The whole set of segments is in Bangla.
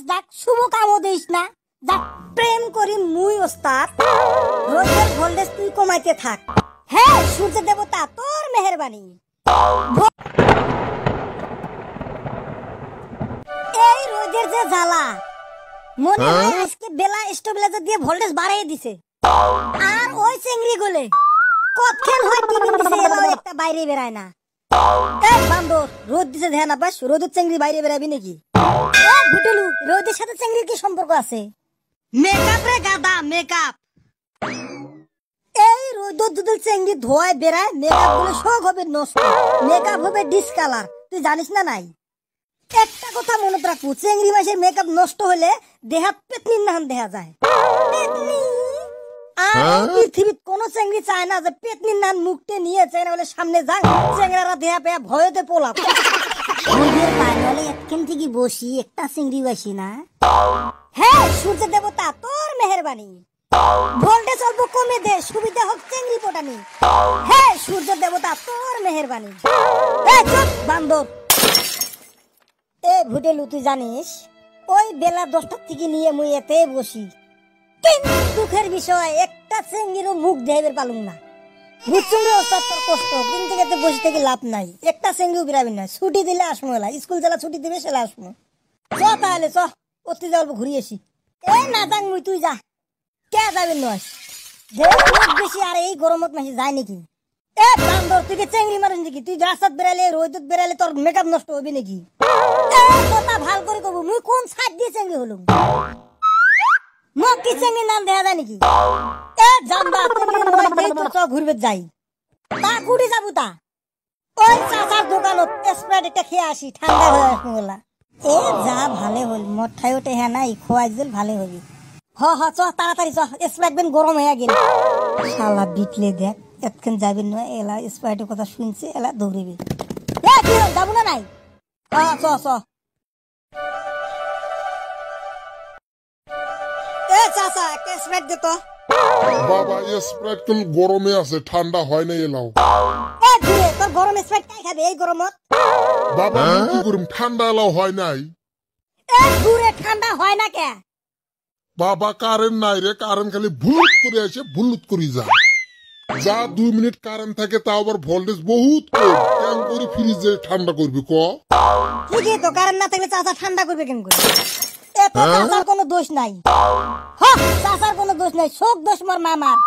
ডাক শুভ কামও দিস না। যাক প্রেম করি মুই ওস্তাদ, রোদের ভোল্টেজ তুই কমাইতে থাক। হ্যাঁ সূর্য দেবতা তোর মেহেরবানি। এই রোদের যে জ্বালা, মনে হয় আজকে বেলা স্টেবিলাইজার দিয়ে ভোল্টেজ বাড়াই দিছে। আর ওই চেংড়ি গুলে কতক্ষণ হয় টিভি দিছে, এলাও একটা বাইরে বেরায় না। এই বান্দর, রোদ দিছে ধ্যান আবাস, রোদের চেংড়ি বাইরে বেরাবি নাকি? এই ভুটুলু, রোদের সাথে চেংড়ির কি সম্পর্ক আছে? মেকআপ রে গাদা, মেকআপ। এই রোদর দুদল চেংড়ি ধোয়ায় বেরায়, মেকআপ গুলো সব হবে নষ্ট, মেকআপ হবে ডিসকালার। তুই জানিস না নাই? একটা কথা মনে রাখবো, চেংড়ি মাসের মেকআপ নষ্ট হলে দেহা পেতনির নাম দেখা যায়। আর পৃথিবীর কোন চেংড়ি চায় না যে পেতনির নাম মুখতে নিয়ে চায় না বলে সামনে যাক, চেংড়ারা দেহা পেয়া ভয়তে পোলাপ। এখান থেকে বসি একটা চিংড়ি বাসি না। হ্যাঁ সূর্য দেবতা তোর মেহেরবানি। ভোল্টেজ অল্প কমে দে, সুবিধা হোক চেংড়ি পোটানি। হ্যাঁ সূর্য দেবতা তোর মেহেরবানি। এই চুপ বান্দর। এ ভুটেলু, তুই জানিস ওই বেলা 10টার থেকে নিয়ে মুই এতে বসি, কিন্তু দুঃখের বিষয় একটা চেংড়িরও মুখ দেহের পালুম না। বুঝছুন রে ওস্তাদ তোর কষ্ট, কিন্তু এতে বসে থেকে লাভ নাই। একটা চেংড়িও বেরাবি না, ছুটি দিলে আসমো, এলা স্কুল জেলা ছুটি দিবে সেলা আসমো। চ তাহলে চ, অতি যা অল্প ঘুরিয়ে আসি। এ না যাং মুই, তুই যা। কে যাবি নয়, বেশি আর এই গরমত মাসি যায় নাকি? এ বান্দর, তুই কি চেংড়ি মারিস নাকি? তুই রাস্তাত বেরালে রোদত বেরালে তোর মেকআপ নষ্ট হবি নাকি? কথা ভাল করে কব, মুই কোন সাইড দিয়ে চেংড়ি হলুম? মোক কি চেংড়ি নাম দেখা যায় নাকি? এ জাম্বা, চেংড়ি নয় দেই তো চ ঘুরবে যাই। তা কুড়ি যাবো তা? ওই চাচার দোকানত স্প্রাইট একটা খেয়ে আসি, ঠান্ডা হয়ে আসবো বলা। এ যা ভালে হল, মোট ঠাই ওঠে হ্যাঁ নাই, খোয়াই দিল ভালে হবি। হ হ চ তাড়াতাড়ি চ, স্প্রাইট বেন গরম হয়ে গেল। শালা বিটলে দেখ, এতক্ষণ যাবি নয়, এলা স্প্রাইটের কথা শুনছে, এলা দৌড়িবি। এ কি যাবো না নাই? হ্যাঁ চ চ। এ চাচা একটা স্প্রাইট দে তো। বাবা স্প্রাইট তো গরমে আছে, ঠান্ডা হয় না এলাও। এ দূরে তোর গরম স্প্রাইট কাই খাবে এই গরমত? বাবা কি করুম, ঠান্ডা এলাও হয় নাই। এ দূরে ঠান্ডা হয় না কে? বাবা কারেন্ট নাই রে, কারেন্ট খালি ভুলুত করে আসে, ভুলুত করে যায়। যা 2 মিনিট কারেন্ট থাকে তা আবার ভোল্টেজ বহুত কম, কেন করে ফ্রিজে ঠান্ডা করবি ক? ঠিকই তো, কারেন্ট না থাকলে চাচা ঠান্ডা করবে কেন করে? এ তো চাচার কোনো দোষ নাই। হ্যাঁ চাচার কোনো দোষ নাই, সব দোষ মোর মামার।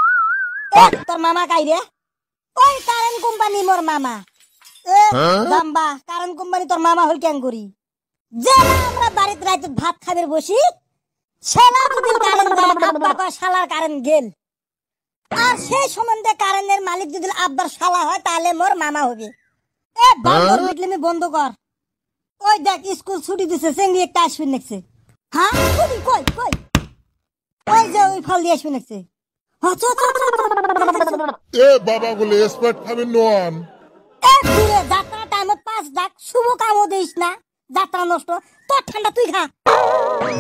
এ তোর মামা কাই রে? ওই কারেন্ট কোম্পানি মোর মামা। এ জাম্বা, কারেন্ট কোম্পানি তোর মামা হল কেন করি? যে আমরা বাড়িতে রাইতে ভাত খাবার বসি, শালা যদি কারেন্ট যায়, আব্বা কয় শালার কারেন্ট গেল। আর সেই সম্বন্ধে কারেন্টের মালিক যদি আব্বার শালা হয়, তাহলে মোর মামা হবে। এ বান্দর বিটলেমি বন্ধ কর। ওই দেখ স্কুল ছুটি দিছে, চেংড়ি একটা আসবি নেছে। হ্যাঁ কই কই কই, ওই যে ওই ফল দিয়ে আসবি নেছে। এ বাবা বলে স্প্রাইট খাবেন নন। এ দূরে যাত্রা টাইমত 5 ডাক শুভ কামও দিস না, যাত্রা নষ্ট। তোর ঠান্ডা তুই খা।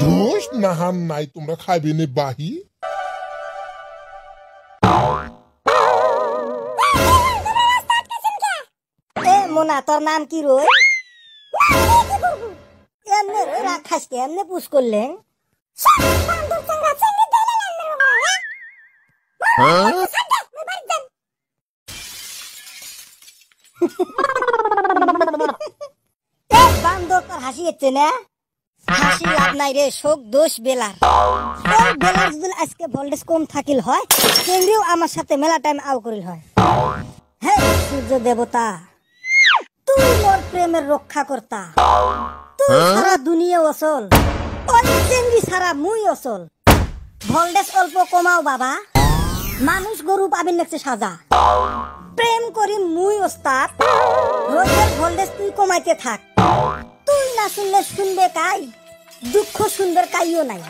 দোষ নাহান নাই, তোমরা খাইবে নে বাহি। এ মোনা, তোর নাম কি রই? এমনে রাখাস কে, এমনে পুশ করলেন? বান্দর তোর হাসি হচ্ছে না? হাসি লাভ নাই রে, শোক দোষ বেলার। বেলার যদি আজকে ভোল্টেজ কম থাকিল হয়, চেংড়িও আমার সাথে মেলা টাইম আউ করিল হয়। হে সূর্য দেবতা, তুই মোর প্রেমের রক্ষা কর্তা। তুই সারা দুনিয়া অচল, ওই চেংড়ি সারা মুই অচল। ভোল্টেজ অল্প কমাও বাবা, মানুষ গরু পাবেন লাগছে সাজা। প্রেম করি মুই ওস্তাদ, রোদের ভোল্টেজ তুই কমাইতে থাক। তুই না শুনলে শুনবে কাই, দুঃখ শুনবে কাইও নাই।